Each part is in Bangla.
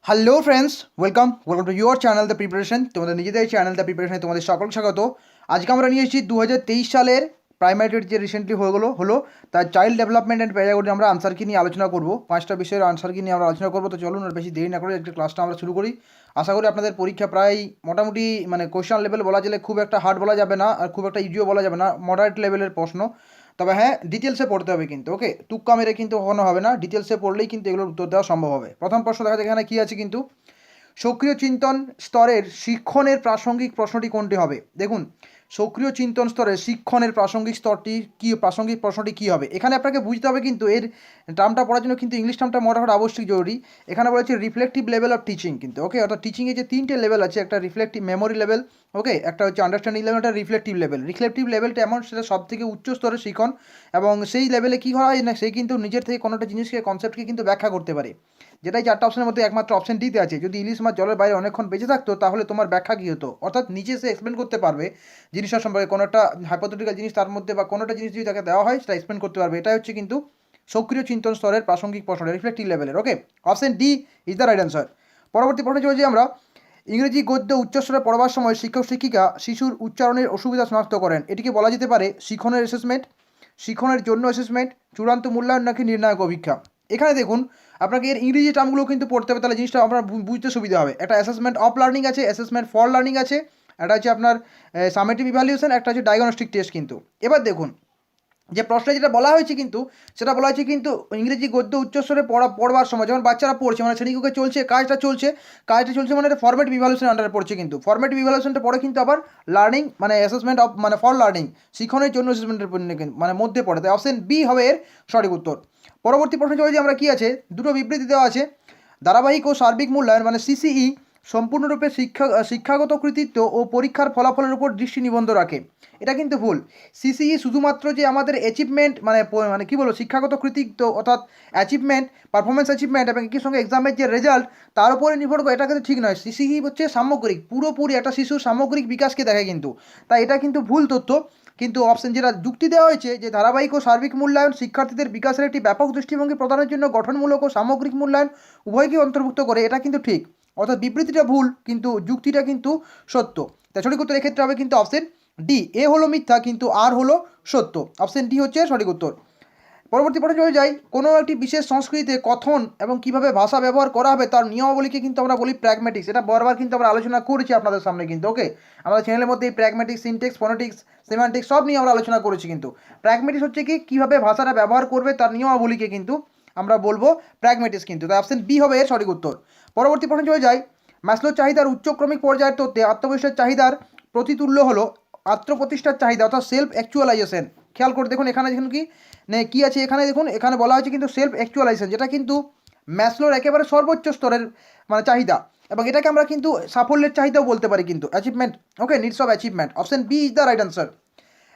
Hello friends, welcome to your channel the preparation. তোমাদের নিজেদের চ্যানেল দ্য প্রিপারেশনে তোমাদের সকলকে স্বাগত। আজকে আমরা নিয়ে এসেছি 2023 সালের প্রাইমারি টেট যে রিসেন্টলি হলো তার চাইল্ড ডেভেলপমেন্ট অ্যান্ড প্যারাগজি আমরা আনসার কি নিয়ে আলোচনা করবো। 5টা বিষয়ের আনসার কি নিয়ে আমরা আলোচনা করবো। তো চলুন আর বেশি দেরি না করে একটা ক্লাসটা আমরা শুরু করি। আশা করি আপনাদের পরীক্ষা প্রায় মোটামুটি কোয়েশ্চেন লেভেল বলা গেলে খুব একটা হার্ড বলা যাবে না, আর খুব একটা ইজিও বলা যাবে না, মডারেট লেভেলের প্রশ্ন। তবে হ্যাঁ, ডিটেলসে পড়তে হবে কিন্তু, ওকে, তুক্কা মেরে কিন্তু কখনো হবে না। ডিটেলসে পড়লেই কিন্তু এগুলোর উত্তর দেওয়া সম্ভব হবে। প্রথম প্রশ্ন দেখা যায় এখানে কী আছে কিন্তু, সক্রিয় চিন্তন স্তরের শিক্ষণের প্রাসঙ্গিক প্রশ্নটি কোনটি হবে। দেখুন, সক্রিয় চিন্তন স্তরের শিক্ষণের প্রাসঙ্গিক স্তরটি কী, প্রাসঙ্গিক প্রশ্নটি কী হবে। এখানে আপনাকে বুঝতে হবে কিন্তু এর টার্মটা পড়ার জন্য কিন্তু ইংলিশ টার্মটা মনে হওয়া আবশ্যক জরুরি। এখানে বলেছে রিফ্লেক্টিভ লেভেল অফ টিচিং কিন্তু, ওকে, অর্থাৎ টিচিংয়ে যে 3টে লেভেল আছে, একটা রিফ্লেক্টিভ মেমোরি লেভেল, ওকে, একটা হচ্ছে আন্ডারস্ট্যান্ডিং লেভেল, একটা রিফ্লেক্টিভ লেভেল। রিফ্লেক্টিভ লেভেলটা এমন, সেটা সব থেকে উচ্চ স্তরের শিখন, এবং সেই লেভেলে কী হয় না, সে কিন্তু নিজের থেকে কোনোটা জিনিসকে, কনসেপ্টকে কিন্তু ব্যাখ্যা করতে পারে। যেটাই 4টা অপশনের মধ্যে একমাত্র অপশন ডিতে আছে। যদি ইলিশ মাছ জলের বাইরে অনেকক্ষণ বেঁচে থাকতো তাহলে তোমার ব্যাখ্যা কী হতো, অর্থাৎ নিচে সে এক্সপ্লেন করতে পারবে জিনিসটার সম্পর্কে, কোনো একটা হাইপোথেটিক্যাল জিনিস তার মধ্যে বা কোনোটা জিনিস যদি তাকে দেওয়া হয় সেটা এক্সপ্লেন করতে পারবে। এটাই হচ্ছে কিন্তু সক্রিয় চিন্তন স্তরের প্রাসঙ্গিক প্রশ্ন, রিফ্লেক্টিভ লেভেলের। Okay, option D is the right answer. পরবর্তী প্রশ্নে চলেছি আমরা। ইংরেজি গদ্য উচ্চস্বরে পড়বার সময় শিক্ষক শিক্ষিকা শিশুর উচ্চারণের অসুবিধা শনাক্ত করেন। এটিকে বলা যেতে পারে শিখনের অ্যাসেসমেন্ট, শিখনের জন্য অ্যাসেসমেন্ট, চূড়ান্ত মূল্যায়ন, নাকি নির্ণায়ক অভিক্ষা। এখানে দেখুন, আপনাকে এর ইংরেজি টার্মগুলো কিন্তু পড়তে হবে, তাহলে জিনিসটা আপনার বুঝতে সুবিধা হবে। একটা অ্যাসেসমেন্ট অফ লার্নিং আছে, অ্যাসেসমেন্ট ফর লার্নিং আছে, একটা হচ্ছে আপনার সামেটিভ ইভ্যালুয়েশন, একটা হচ্ছে ডায়াগনস্টিক টেস্ট কিন্তু। এবার দেখুন, যে প্রশ্নে যেটা বলা হয়েছে কিন্তু, সেটা বলা হয়েছে কিন্তু ইংরেজি গদ্য উচ্চস্বরে পড়বার সময় যখন বাচ্চারা পড়ছে, শ্রেণীকক্ষে চলছে, কাজটা চলছে এটা ফরমেটিভ ইভ্যালুয়েশন আন্ডারে পড়ছে কিন্তু। ফরমেটিভ ইভ্যালুয়েশনটা পড়ে কিন্তু আবার learning assessment of for learning, শিক্ষণের জন্য অ্যাসেসমেন্টের মধ্যে পড়ে। তাই অপশন বি হবে এর সঠিক উত্তর। পরবর্তী প্রশ্নে চলে যে আমরা কি আছে, দুটো বিবৃতি দেওয়া আছে। ধারাবাহিক ও সার্বিক মূল্যায়ন সিসিই সম্পূর্ণরূপে শিক্ষাগত কৃতিত্ব ও পরীক্ষার ফলাফলের উপর দৃষ্টি নিবদ্ধ রাখে। এটা কিন্তু ভুল। সিসিই শুধুমাত্র যে আমাদের অ্যাচিভমেন্ট কী বলবো, শিক্ষাগত কৃতিত্ব অর্থাৎ অ্যাচিভমেন্ট, পারফরমেন্স অ্যাচিভমেন্ট এবং একই সঙ্গে এক্সামের যে রেজাল্ট তার উপরে নির্ভর করে, এটা কিন্তু ঠিক নয়। সিসিই হচ্ছে সামগ্রিক, পুরোপুরি একটা শিশুর সামগ্রিক বিকাশকে দেখে কিন্তু। তাই এটা কিন্তু ভুল তথ্য। কিন্তু অপশন যেটা যুক্তি দেওয়া হয়েছে, যে ধারাবাহিক ও সার্বিক মূল্যায়ন শিক্ষার্থীদের বিকাশের একটি ব্যাপক দৃষ্টিভঙ্গি প্রদানের জন্য গঠনমূলক ও সামগ্রিক মূল্যায়ন উভয়কেই অন্তর্ভুক্ত করে, এটা কিন্তু ঠিক। অর্থাৎ বিবৃতিটা ভুল কিন্তু যুক্তিটা কিন্তু সত্য। তাই সঠিক উত্তর এক্ষেত্রে হবে কিন্তু অপশন ডি। এ হলো মিথ্যা কিন্তু আর হলো সত্য। অপশন ডি হচ্ছে সঠিক উত্তর। পরবর্তী প্রশ্নে চলে যাই। কোনো একটি বিশেষ সংস্কৃতিতে কথন এবং কিভাবে ভাষা ব্যবহার করা হবে তার নিয়মাবলীকে কিন্তু আমরা বলি প্র্যাগম্যাটিক্স। এটা বারবার কিন্তু আমরা আলোচনা করেছি আপনাদের সামনে কিন্তু, ওকে, আমাদের চ্যানেলের মধ্যে এই প্র্যাগম্যাটিক্স, সিনটেক্স, ফোনেটিক্স, সেমান্টিক্স সব নিয়ে আমরা আলোচনা করেছি কিন্তু। প্র্যাগম্যাটিক্স হচ্ছে কি, কীভাবে ভাষাটা ব্যবহার করবে তার নিয়মাবলীকে কিন্তু আমরা বলবো প্র্যাগম্যাটিক্স কিন্তু। তাই অপশন বি হবে এর সঠিক উত্তর। পরবর্তী প্রশ্নে চলে যাই। ম্যাসলোর চাহিদার উচ্চক্রমিক পর্যায়ের তথ্যে আত্মবিশ্বাস চাহিদার প্রতিতুল্য হলো আত্মপ্রতিষ্ঠার চাহিদা অর্থাৎ সেলফ অ্যাকচুয়ালাইজেশন। খেয়াল করে দেখুন এখানে দেখুন কি আছে, এখানে দেখুন, এখানে বলা হয়েছে কিন্তু সেলফ অ্যাকচুয়ালাইজেশন, যেটা কিন্তু ম্যাসলোর একেবারে সর্বোচ্চ স্তরের চাহিদা, এবং এটাকে আমরা কিন্তু সাফল্যের চাহিদাও বলতে পারি কিন্তু, achievement, okay, needs of achievement. Option B is the right answer.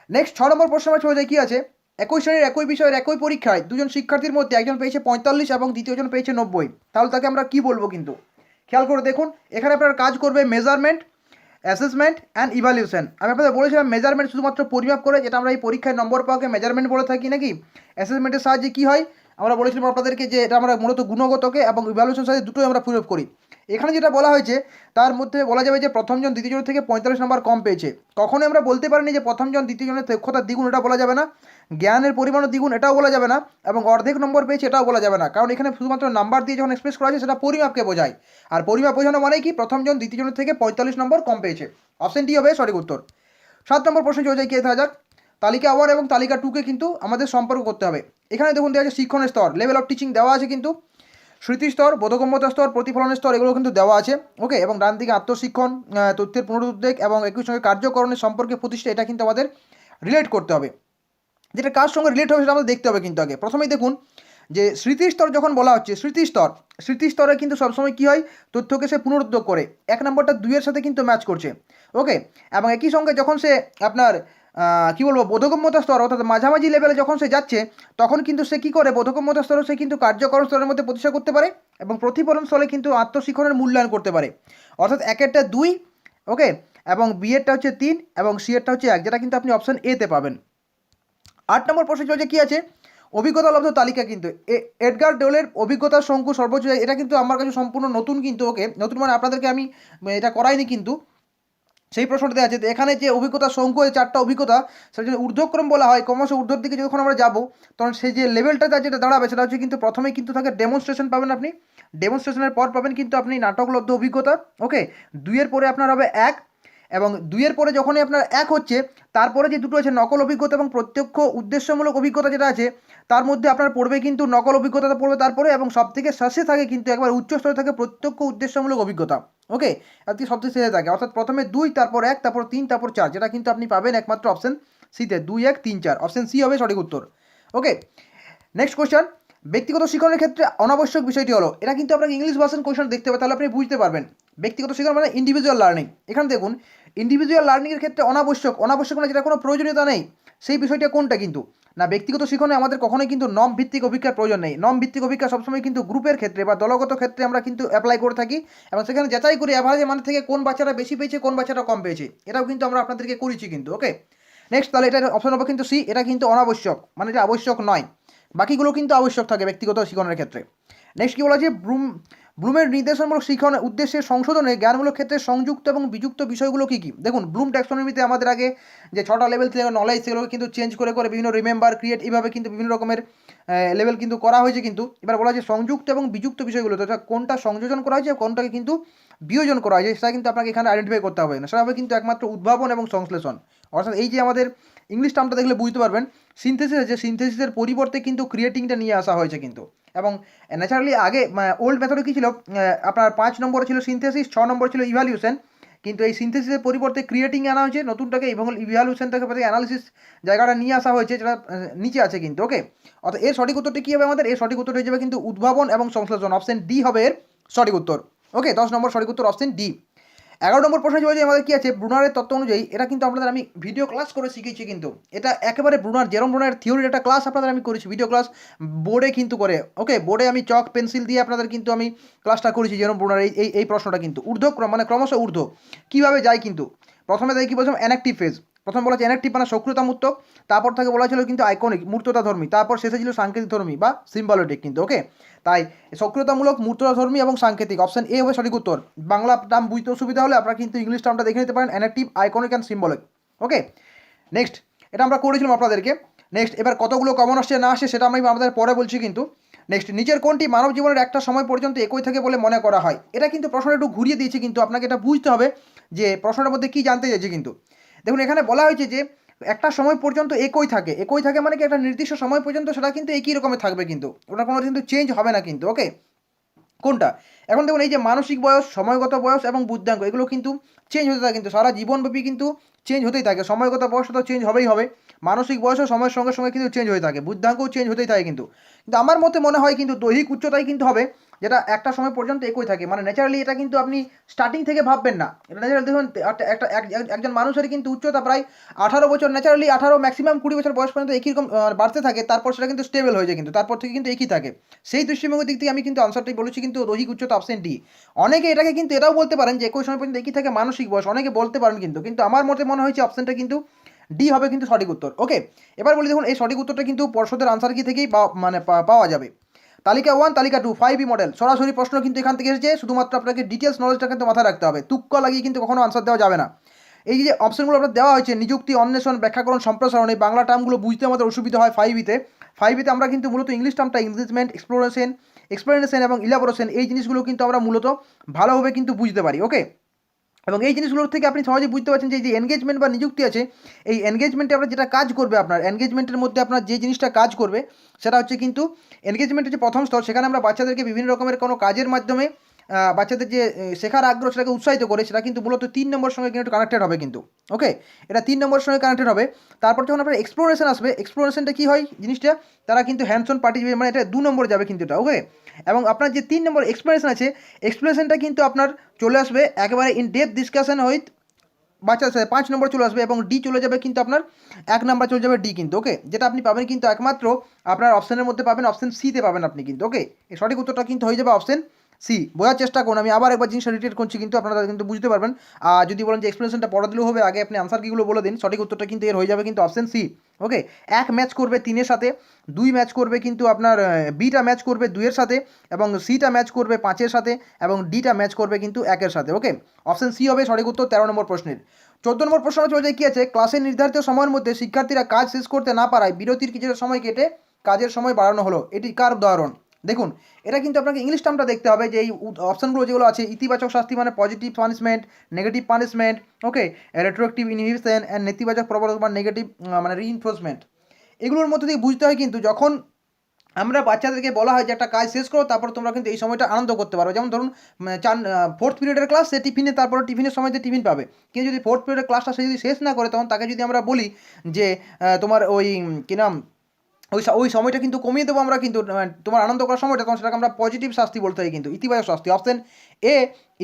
Next 6 number প্রশ্ন আমরা চলে যাই। কি আছে, একই শ্রেণীর একই বিষয়ের একই পরীক্ষায় দুজন শিক্ষার্থীর মধ্যে একজন পেয়েছে 45 এবং দ্বিতীয়জন পেয়েছে 90, তাহলে তাকে আমরা কি বলবো কিন্তু। খেয়াল করে দেখুন, এখানে আপনার কাজ করবে মেজারমেন্ট, অ্যাসেসমেন্ট অ্যান্ড ইভ্যালুয়েশন। আমি আপনাদের বলেছিলাম মেজারমেন্ট শুধুমাত্র পরিমাপ করে, যেটা আমরা এই পরীক্ষায় নম্বর পাওয়াকে মেজারমেন্ট বলে থাকি নাকি। অ্যাসেসমেন্টের সাহায্যে কী হয়, আমরা বলেছিলাম আপনাদেরকে যে এটা আমরা মূলত গুণগতকে এবং ইভ্যালুয়েশন সাহায্যে দুটোই আমরা প্রয়োগ করি। এখানে যেটা বলা হয়েছে তার মধ্যে বলা যাবে যে প্রথমজন দ্বিতীয়জন থেকে 45 নম্বর কম পেয়েছে। কখনোই আমরা বলতে পারিনি যে প্রথমজন দ্বিতীয়জনের দক্ষতার দ্বিগুণ, এটা বলা যাবে না। জ্ঞানের পরিমাণও দ্বিগুণ, এটাও বলা যাবে না। এবং অর্ধেক নম্বর পেয়েছে, এটাও বলা যাবে না, কারণ এখানে শুধুমাত্র নাম্বার দিয়ে যখন এক্সপ্রেস করা হয়েছে সেটা পরিমাপকে বোঝায়। আর পরিমাপ বোঝানো মানে কি, প্রথমজন দ্বিতীয়জনের থেকে 45 নম্বর কম পেয়েছে। অপশন ডি হবে সঠিক উত্তর। 7 নম্বর প্রশ্ন চলে যায়। কে দেখা যাক, তালিকা 1 এবং তালিকা 2কে কিন্তু আমাদের সম্পর্ক করতে হবে। এখানে দেখুন দেওয়া আছে শিক্ষণের স্তর, লেভেল অফ টিচিং দেওয়া আছে কিন্তু, স্মৃতিস্তর, বোধগম্যতা স্তর, প্রতিফলনের স্তর, এগুলো কিন্তু দেওয়া আছে, ওকে, এবং ডান দিকে আত্মশিক্ষণ, তথ্যের পুনরুদ্বেগ এবং একই সঙ্গে কার্যকরণের সম্পর্কে প্রতিষ্ঠা, এটা কিন্তু আমাদের রিলেট করতে হবে। যেটা কার সঙ্গে রিলেট হবে সেটা আমাদের দেখতে হবে কিন্তু আগে। প্রথমেই দেখুন যে স্মৃতিস্তর যখন বলা হচ্ছে, স্মৃতিস্তরে কিন্তু সবসময় কী হয়, তথ্যকে সে পুনরুদ্ধার করে। 1 নম্বরটা 2-এর সাথে কিন্তু ম্যাচ করছে, ওকে, এবং একই সঙ্গে যখন সে আপনার কী বলবো, বোধগম্যতা স্তর অর্থাৎ মাঝামাঝি লেভেলে যখন সে যাচ্ছে, তখন কিন্তু সে কী করে, বোধগম্যতা স্তরে সে কিন্তু কার্যকরণ স্তরের মধ্যে প্রতিষ্ঠা করতে পারে এবং প্রতিফলন স্তরে কিন্তু আত্মশিক্ষণের মূল্যায়ন করতে পারে। অর্থাৎ একেরটা 2, ওকে, এবং বি এরটা হচ্ছে 3 এবং সি এরটা হচ্ছে 1, যেটা কিন্তু আপনি অপশন এতে পাবেন। 8 নম্বর প্রশ্ন চলছে। কী আছে, অভিজ্ঞতা লব্ধ তালিকা কিন্তু এডগার ডোলের অভিজ্ঞতার শঙ্কু সর্বোচ্চ, এটা কিন্তু আমার কাছে সম্পূর্ণ নতুন কিন্তু, ওকে নতুন মানে আপনাদেরকে আমি এটা করাইনি কিন্তু সেই প্রশ্নটা দেওয়া আছে। তো এখানে যে অভিজ্ঞতা শঙ্কু, এই 4টা অভিজ্ঞতা, সেটা যদি ঊর্ধ্বক্রম বলা হয়, ক্রমশ ঊর্ধ্বর দিকে যখন আমরা যাবো তখন সেই যে লেভেলটা যেটা দাঁড়াবে সেটা হচ্ছে কিন্তু প্রথমেই কিন্তু থাকে ডেমনস্ট্রেশন পাবেন আপনি, ডেমনস্ট্রেশনের পর পাবেন কিন্তু আপনি নাটকলব্ধ অভিজ্ঞতা, ওকে 2-এর পরে আপনার হবে 1, এবং 2-এর পরে যখনই আপনার 1 হচ্ছে তারপরে যে দুটো আছে নকল অভিজ্ঞতা এবং প্রত্যক্ষ উদ্দেশ্যমূলক অভিজ্ঞতা যেটা আছে, তার মধ্যে আপনার পড়বে কিন্তু নকল অভিজ্ঞতাটা পড়বে তারপরে, এবং সব থেকে শেষে থাকে কিন্তু একবার উচ্চ স্তরে থাকে প্রত্যক্ষ উদ্দেশ্যমূলক অভিজ্ঞতা, ওকে আর কি সব থেকে শেষে থাকে, অর্থাৎ প্রথমে 2, তারপর 1, তারপর 3, তারপর 4, যেটা কিন্তু আপনি পাবেন একমাত্র অপশন সিতে 2, 1, 3, 4, অপশন সি হবে সঠিক উত্তর। ওকে, নেক্সট কোয়েশ্চেন, ব্যক্তিগত শিক্ষণের ক্ষেত্রে অনাবশ্যক বিষয়টি হলো, এটা কিন্তু আপনাকে ইংলিশ ভার্সন কোয়েশ্চেন দেখতে হবে, তাহলে আপনি বুঝতে পারবেন। ব্যক্তিগত শিক্ষণ মানে ইন্ডিভিজুয়াল লার্নিং। এখানে দেখুন ইন্ডিভিজুয়াল লার্নিংয়ের ক্ষেত্রে অনাবশ্যক মানে যেটা কোনো প্রয়োজনীয়তা নেই, সেই বিষয়টা কোনটা কিন্তু না, ব্যক্তিগত শিক্ষণে আমাদের কখনোই কিন্তু নম ভিত্তিক অভিজ্ঞার প্রয়োজন নেই। নম ভিত্তিক অভিজ্ঞা সবসময় কিন্তু গ্রুপের ক্ষেত্রে বা দলগত ক্ষেত্রে আমরা কিন্তু অ্যাপ্লাই করে থাকি, এবং সেখানে যাচাই করি অ্যাভারেজে মানে থেকে কোন বাচ্চারা বেশি পেয়েছে কোন বাচ্চাটা কম পেয়েছে, এটাও কিন্তু আমরা আপনাদেরকে করেছি কিন্তু। ওকে, নেক্সট, তাহলে এটা অপশন হবে কিন্তু সি, এটা কিন্তু অনাবশ্যক মানে এটা আবশ্যক নয়, বাকিগুলো কিন্তু আবশ্যক থাকে ব্যক্তিগত শিক্ষণের ক্ষেত্রে। নেক্সট কী বলা আছে, ব্লুমের নির্দেশনমূলক শিক্ষণের উদ্দেশ্যে সংশোধনে জ্ঞানমূলক ক্ষেত্রে সংযুক্ত এবং বিযুক্ত বিষয়গুলো কী কী। দেখুন ব্লুম ট্যাক্সোনমিতে আমাদের আগে যে 6টা লেভেল থেকে নলেজ, সেগুলোকে কিন্তু চেঞ্জ করে করে বিভিন্ন রিমেম্বার, ক্রিয়েট, এইভাবে কিন্তু বিভিন্ন রকমের লেভেল কিন্তু করা হয়েছে কিন্তু। এবার বলা হয়েছে সংযুক্ত এবং বিযুক্ত বিষয়গুলো, তো কোনটা সংযোজন করা হয়েছে কোনটাকে কিন্তু বিয়োজন করা হয়েছে, সেটা কিন্তু আপনাকে এখানে আইডেন্টিফাই করতে হবে না, সেটা হবে কিন্তু একমাত্র উদ্ভাবন এবং সংশ্লেষণ। অর্থাৎ এই যে আমাদের ইংলিশ টার্মটা দেখলে বুঝতে পারবেন, সিনথেসিস আছে, সিনথেসিসের পরিবর্তে কিন্তু ক্রিয়েটিংটা নিয়ে আসা হয়েছে কিন্তু। এবং ন্যাচারালি আগে ওল্ড মেথডে কী ছিল, আপনার 5 নম্বরে ছিল সিনথেসিস, 6 নম্বরে ছিল ইভ্যালুয়েশন, কিন্তু এই সিনথেসিসের পরিবর্তে ক্রিয়েটিং আনা হয়েছে নতুনটাকে, এবং ইভ্যালুয়েশন থেকে অ্যানালিসিস জায়গাটা নিয়ে আসা হয়েছে, যেটা নিচে আছে কিন্তু। ওকে, অর্থাৎ এর সঠিক উত্তরটি কী হবে আমাদের, এর সঠিক উত্তর হয়ে যাবে কিন্তু উদ্ভাবন এবং সংশ্লেষণ, অপশন ডি হবে এর সঠিক উত্তর। ওকে, 10 নম্বর সঠিক উত্তর অপশন ডি। 11 নম্বর প্রশ্ন যে আমাদের কী আছে, ব্রুনারের তত্ত্ব অনুযায়ী, এটা কিন্তু আপনাদের আমি ভিডিও ক্লাস করে শিখেছি কিন্তু, এটা একেবারে জেরম ব্রুনারের থিওরির একটা ক্লাস আপনাদের আমি করেছি, ভিডিও ক্লাস বোর্ডে কিন্তু করে, ওকে বোর্ডে আমি চক পেন্সিল দিয়ে আপনাদের কিন্তু আমি ক্লাসটা করেছি জেরম ব্রুনার এই প্রশ্নটা কিন্তু ঊর্ধ্বক্রম মানে ক্রমশ ঊর্ধ্ব কীভাবে যায় কিন্তু। প্রথমে তাই কী বলছিলাম, অ্যানাক্টিভ ফেজ, প্রথম বলা হচ্ছে অ্যানাক্টিভ মানে সক্রিয়তামূর্তক, তারপর থেকে বলা ছিল কিন্তু আইকনিক মূর্ততাধর্মী, তারপর শেষে ছিল সাংকেতিকধর্মী বা সিম্বলিক কিন্তু। ওকে, তাই সক্রিয়তামূলক, মূর্ততাধর্মী এবং সাংকেতিক, অপশন এ হবে সঠিক উত্তর। বাংলা টার্ম বুঝতে অসুবিধা হলে আপনারা কিন্তু ইংলিশ টার্মটা দেখে নিতে পারেন, enactive, iconic and symbolic. Okay, next, এটা আমরা করেছিলাম আপনাদেরকে। নেক্সট, এবার কতগুলো কমন আসছে না আসে সেটা আমি আপনাদের পরে বলছি কিন্তু। নেক্সট, নিচের কোনটি মানব জীবনের একটা সময় পর্যন্ত একই থাকে বলে মনে করা হয়। এটা কিন্তু প্রশ্নটা একটু ঘুরিয়ে দিয়েছে কিন্তু, আপনাকে এটা বুঝতে হবে যে প্রশ্নটার মধ্যে কী জানতে চাইছে কিন্তু। দেখুন এখানে বলা হয়েছে যে একটা সময় পর্যন্ত একই থাকে মানে কি একটা নির্দিষ্ট সময় পর্যন্ত সেটা কিন্তু একই রকমের থাকবে কিন্তু, ওটা কোনো কিন্তু চেঞ্জ হবে না কিন্তু। ওকে, কোনটা, এখন দেখুন এই যে মানসিক বয়স, সময়গত বয়স এবং বুদ্ধাঙ্ক, এগুলো কিন্তু চেঞ্জ হতে থাকে কিন্তু সারা জীবনব্যাপী কিন্তু চেঞ্জ হতেই থাকে। সময়গত বয়স তো চেঞ্জ হবেই হবে, মানসিক বয়সও সময়ের সঙ্গে সঙ্গে কিন্তু চেঞ্জ হয়ে থাকে, বুদ্ধাঙ্কও চেঞ্জ হতেই থাকে কিন্তু। কিন্তু আমার মতে মনে হয় কিন্তু দৈহিক উচ্চতাই কিন্তু হবে যেটা একটা সময় পর্যন্ত একই থাকে, মানে ন্যাচারালি এটা কিন্তু আপনি স্টার্টিং থেকে ভাববেন না, এটা ন্যাচারালি দেখুন একজন মানুষের কিন্তু উচ্চতা প্রায় 18 বছর, ন্যাচারালি 18 ম্যাক্সিমাম 20 বছর বয়স পর্যন্ত একই রকম বাড়তে থাকে, তারপর সেটা কিন্তু স্টেবল হয়ে যায় কিন্তু, তারপর থেকে কিন্তু একই থাকে। সেই দৃষ্টিভঙ্গির দিক থেকে আমি কিন্তু আনসারটাই বলেছি কিন্তু দৈহিক উচ্চতা, অপশন ডি। অনেকে এটাকে কিন্তু এটাও বলতে পারেন যে একই সময় পর্যন্ত একই থাকে মানসিক বয়স, অনেকে বলতে পারেন কিন্তু আমার মতে মনে হয়েছে অপশনটা কিন্তু ডি হবে কিন্তু সঠিক উত্তর। ওকে, এবার বলি দেখুন এই সঠিক উত্তরটা কিন্তু পর্ষদের আনসার কি থেকেই পাওয়া যাবে। তালিকা 1, তালিকা 2, 5E মডেল, সরাসরি প্রশ্ন কিন্তু এখান থেকে এসেছে, শুধুমাত্র আপনাকে ডিটেলস নলেজটা কিন্তু মাথায় রাখতে হবে, তুক্কা লাগিয়ে কিন্তু কখনো আনসার দেওয়া যাবে না। এই যে অপশনগুলো আপনার দেওয়া হয়েছে, নিযুক্তি, অন্বেষণ, ব্যাখ্যাকরণ, সম্প্রসারণ, এই বাংলা টার্মগুলো বুঝতে আমাদের অসুবিধা হয় 5E তে আমরা কিন্তু মূলত ইংলিশ টার্মটা এনগেজমেন্ট, এক্সপ্লোরেশন এবং ইলাবোরেশন, এই জিনিসগুলো কিন্তু আমরা মূলত ভালোভাবে কিন্তু বুঝতে পারি। ওকে, এবং এই জিনিসগুলোর থেকে আপনি সহজেই বুঝতে পারছেন যে এই যে এনগেজমেন্ট বা নিযুক্তি আছে, এই এনগেজমেন্টে আপনার যেটা কাজ করবে, আপনার এনগেজমেন্টের মধ্যে আপনার যে জিনিসটা কাজ করবে সেটা হচ্ছে কিন্তু এনগেজমেন্টের যে প্রথম স্তর, সেখানে আমরা বাচ্চাদেরকে বিভিন্ন রকমের কোনো কাজের মাধ্যমে বাচ্চাদের যে শেখার আগ্রহ সেটাকে উৎসাহিত করে, সেটা কিন্তু মূলত 3 নম্বর সঙ্গে কিন্তু কানেক্টেড হবে কিন্তু। ওকে, এটা 3 নম্বর সঙ্গে কানেক্টেড হবে। তারপর যখন আপনার এক্সপ্লোরেশন আসবে, এক্সপ্লোরেশনটা কী হয় জিনিসটা, তারা কিন্তু হ্যান্ডস অন পার্টিসিপেট, মানে এটা 2 নম্বরে যাবে কিন্তু এটা। ওকে, এবং আপনার যে 3 নম্বর এক্সপ্লোরেশন আছে, এক্সপ্লোরেশনটা কিন্তু আপনার চলে আসবে একেবারে ইন ডেপথ ডিসকাশন উইথ বাচ্চার সাথে, 5 নম্বর চলে আসবে, এবং ডি চলে যাবে কিন্তু আপনার 1 নাম্বার চলে যাবে ডি কিন্তু। ওকে, যেটা আপনি পাবেন কিন্তু একমাত্র আপনার অপশানের মধ্যে পাবেন, অপশন সিতে পাবেন আপনি কিন্তু। ওকে, এই সঠিক উত্তরটা কিন্তু হয়ে যাবে অপশন সি। বোঝার চেষ্টা করুন, আমি আবার একবার জিনিসটা রিপিট করছি, কিন্তু আপনারা কিন্তু বুঝতে পারবেন। আর যদি বলেন যে এক্সপ্লেনেশনটা পড়া দিলেও হবে, আগে আপনি আনসার কিগুলো বলে দিন, সঠিক উত্তরটা কিন্তু এর হয়ে যাবে কিন্তু অপশন সি। ওকে, 1 ম্যাচ করবে 3-এর সাথে, 2 ম্যাচ করবে কিন্তু আপনার বিটা ম্যাচ করবে 2-এর সাথে, এবং সিটা ম্যাচ করবে 5-এর সাথে, এবং ডিটা ম্যাচ করবে কিন্তু 1-এর সাথে। ওকে, অপশন সি হবে সঠিক উত্তর 13 নম্বর প্রশ্নের। 14 নম্বর প্রশ্ন চলে যায়, কী আছে, ক্লাসের নির্ধারিত সময়ের মধ্যে শিক্ষার্থীরা কাজ শেষ করতে না পারায় বিরতির কিছুটা সময় কেটে কাজের সময় বাড়ানো হলো, এটি কার উদাহরণ? দেখুন, এটা কিন্তু আপনাকে ইংলিশ টার্মটা দেখতে হবে, যে এই অপশনগুলো যেগুলো আছে, ইতিবাচক শাস্তি মানে positive punishment, negative punishment, okay, retroactive inhibition and নেতিবাচক প্রবর্তন বা নেগেটিভ মানে রিইনফোর্সমেন্ট। এগুলোর মধ্যে দিয়ে বুঝতে হয় কিন্তু, যখন আমরা বাচ্চাদেরকে বলা হয় যে একটা কাজ শেষ করো, তারপর তোমরা কিন্তু এই সময়টা আনন্দ করতে পারো। যেমন ধরুন 4th পিরিয়ডের ক্লাস, সে টিফিনে, তারপরে টিফিনের সময়তে টিফিন পাবে, কিন্তু যদি 4th পিরিয়ডের ক্লাসটা সে যদি শেষ না করে, তখন তাকে যদি আমরা বলি যে তোমার ওই কী নাম, ওই সময়টা কিন্তু কমিয়ে দেবো আমরা, কিন্তু তোমার আনন্দ করার সময়টা, তখন সেটাকে আমরা পজিটিভ শাস্তি বলতে হয়, কিন্তু ইতিবাচক শাস্তি। Option A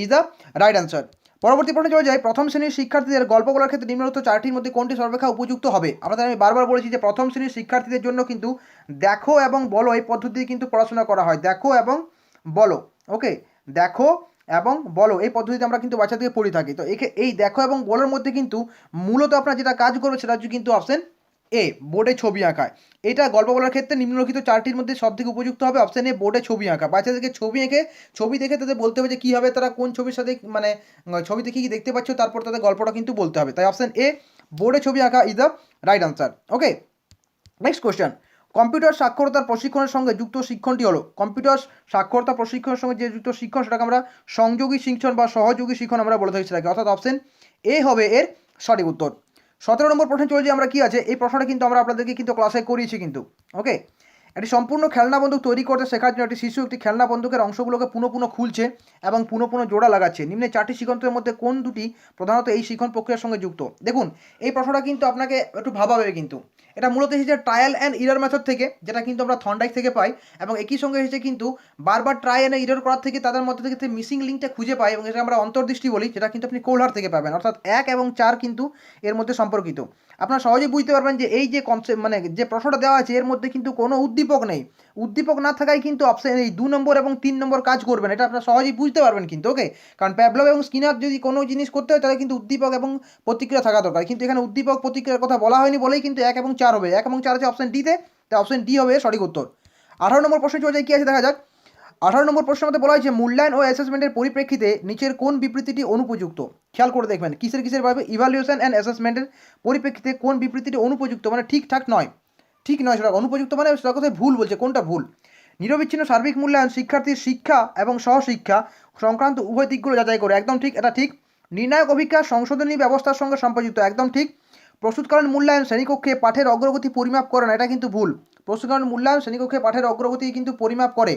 is the right answer. পরবর্তী প্রশ্নে চলে যায়, প্রথম শ্রেণীর শিক্ষার্থীদের গল্প বলার ক্ষেত্রে নিম্নলিখিত 4টির মধ্যে কোনটি সর্বাপেক্ষা উপযুক্ত হবে? আপনাদের আমি বারবার বলেছি যে প্রথম শ্রেণীর শিক্ষার্থীদের জন্য কিন্তু দেখো এবং বলো এই পদ্ধতি কিন্তু পড়াশোনা করা হয়। দেখো এবং বলো, ওকে, দেখো এবং বলো এই পদ্ধতিতে আমরা কিন্তু বাচ্চাদেরকে পড়ে থাকি। তো এই দেখো এবং বলোর মধ্যে কিন্তু মূলত আপনার যেটা কাজ করবে সেটা হচ্ছে কিন্তু অপশন এ, বোর্ডে ছবি আঁকায়। এটা গল্প বলার ক্ষেত্রে নিম্নলিখিত 4টির মধ্যে সবথেকে উপযুক্ত হবে অপশন এ, বোর্ডে ছবি আঁকা। বাচ্চাদেরকে ছবি এঁকে, ছবি দেখে তাদের বলতে হবে যে কী হবে, তারা কোন ছবির সাথে মানে ছবিতে কী কী দেখতে পাচ্ছ, তারপর তাদের গল্পটা কিন্তু বলতে হবে। তাই অপশন এ, বোর্ডে ছবি আঁকা is the right answer. Okay, next question, computer সাক্ষরতার প্রশিক্ষণের সঙ্গে যুক্ত শিক্ষণটি হলো, কম্পিউটার সাক্ষরতা প্রশিক্ষণের সঙ্গে যে যুক্ত শিক্ষণ সেটাকে আমরা সংযোগী শিক্ষণ বা সহযোগী শিক্ষণ আমরা বলে থাকি সেটাকে, অর্থাৎ অপশন এ হবে এর সঠিক উত্তর। 17 নম্বর প্রশ্নে চলে যে আমরা কী আছে, এই প্রশ্নটা কিন্তু আমরা আপনাদেরকে কিন্তু ক্লাসে করিয়েছি কিন্তু। ওকে, একটি সম্পূর্ণ খেলনা বন্দুক তৈরি করতে শেখার জন্য একটি শিশু একটি খেলনা বন্দুকের অংশগুলোকে পুনঃ পুনঃ খুলছে এবং পুনঃ পুনঃ জোড়া লাগাচ্ছে। নিম্নে 4টি শিক্ষণের মধ্যে কোন দুটি প্রধানত এই শিক্ষণ প্রক্রিয়ার সঙ্গে যুক্ত? দেখুন, এই প্রশ্নটা কিন্তু আপনাকে একটু ভাবাবে কিন্তু। এটা মূলত এসেছে ট্রায়াল অ্যান্ড ইরর মেথড থেকে, যেটা কিন্তু আমরা থর্নডাইক থেকে পাই, এবং একই সঙ্গে এসেছে কিন্তু বারবার ট্রাই অ্যান্ড ইরর করার থেকে তাদের মধ্যে থেকে মিসিং লিঙ্কটা খুঁজে পাই, এবং এটা আমরা অন্তর্দৃষ্টি বলি, যেটা কিন্তু আপনি কোহলার থেকে পাবেন। অর্থাৎ 1 এবং 4 কিন্তু এর মধ্যে সম্পর্কিত। আপনারা সহজেই বুঝতে পারবেন যে এই যে কনসেপ্ট মানে যে প্রশ্নটা দেওয়া আছে এর মধ্যে কিন্তু কোনো উদ্দীপক নেই। উদ্দীপক না থাকায় কিন্তু অপশন এই 2 নম্বর এবং 3 নম্বর কাজ করবেন, এটা আপনারা সহজেই বুঝতে পারবেন কিন্তু। ওকে, কারণ প্যাভলভ এবং স্কিনার যদি কোনো জিনিস করতে হয় তাহলে কিন্তু উদ্দীপক এবং প্রতিক্রিয়া থাকা দরকার, কিন্তু এখানে উদ্দীপক প্রতিক্রিয়ার কথা বলা হয়নি বলেই কিন্তু 1 এবং 4 হবে। 1 এবং 4 আছে অপশন ডিতে, তাই অপশন ডি হবে সঠিক উত্তর। 18 নম্বর প্রশ্নে চলে যায়, কী আছে দেখা যাক। 18 নম্বর প্রশ্নের মধ্যে বলা হয়েছে, মূল্যায়ন ও অ্যাসেসমেন্টের পরিপ্রেক্ষিতে নিচের কোন বিবৃতিটি অনুপযুক্ত? খেয়াল করে দেখবেন, কিসের ভাবে ইভ্যালুয়েশন অ্যান্ড অ্যাসেসমেন্টের পরিপ্রেক্ষিতে কোন বিবৃতিটি অনুপযুক্ত, মানে ঠিকঠাক নয়, ঠিক নয়, সেটা অনুপযুক্ত মানে সেটা কোথায় ভুল বলছে, কোনটা ভুল। নিরবিচ্ছিন্ন সার্বিক মূল্যায়ন শিক্ষার্থীর শিক্ষা এবং সহশিক্ষা সংক্রান্ত উভয় দিকগুলো যাচাই করে, একদম ঠিক, এটা ঠিক। নির্ণায়ক অভিজ্ঞতা সংশোধনী ব্যবস্থার সঙ্গে সম্পর্কিত, একদম ঠিক। প্রস্তুতকালীন মূল্যায়ন শ্রেণীকক্ষে পাঠের অগ্রগতি পরিমাপ করে না, এটা কিন্তু ভুল। প্রস্তুতকালীন মূল্যায়ন শ্রেণীকক্ষে পাঠের অগ্রগতি কিন্তু পরিমাপ করে,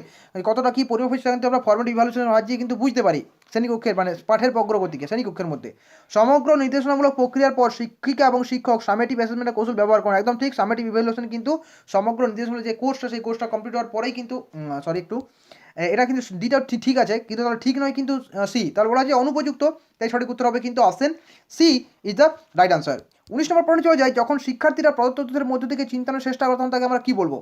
কতটা কী পরিমাপ হচ্ছে কিন্তু আমরা ফরম্যাট ইভ্যালুয়েশনের সাহায্যে কিন্তু বুঝতে পারি শ্রেণীকক্ষের মানে পাঠের অগ্রগতিকে শ্রেণীকক্ষের মধ্যে। সমগ্র নির্দেশনামূলক প্রক্রিয়ার পর শিক্ষিকা এবং শিক্ষক সামেটিভ অ্যাসেসমেন্টের কৌশল ব্যবহার করেন, একদম ঠিক। সামেটিভ ইভ্যালুয়েশন কিন্তু সমগ্র নির্দেশনামূলক যে কোর্সটা সেই কোর্সটা কমপ্লিট হওয়ার পরেই কিন্তু এটা কিন্তু ডিটা ঠিক আছে, কিন্তু তাহলে ঠিক নয় কিন্তু সি, তাহলে বলা হয় অনুপযুক্ত, তাই সঠিক উত্তর হবে কিন্তু option C is the right answer. 19 number প্রশ্নে চলে যায়, যখন শিক্ষার্থীরা প্রদত্ত তথ্যের মধ্য থেকে চিন্তানোর চেষ্টা করে তখন তাকে আমরা কী বলবো?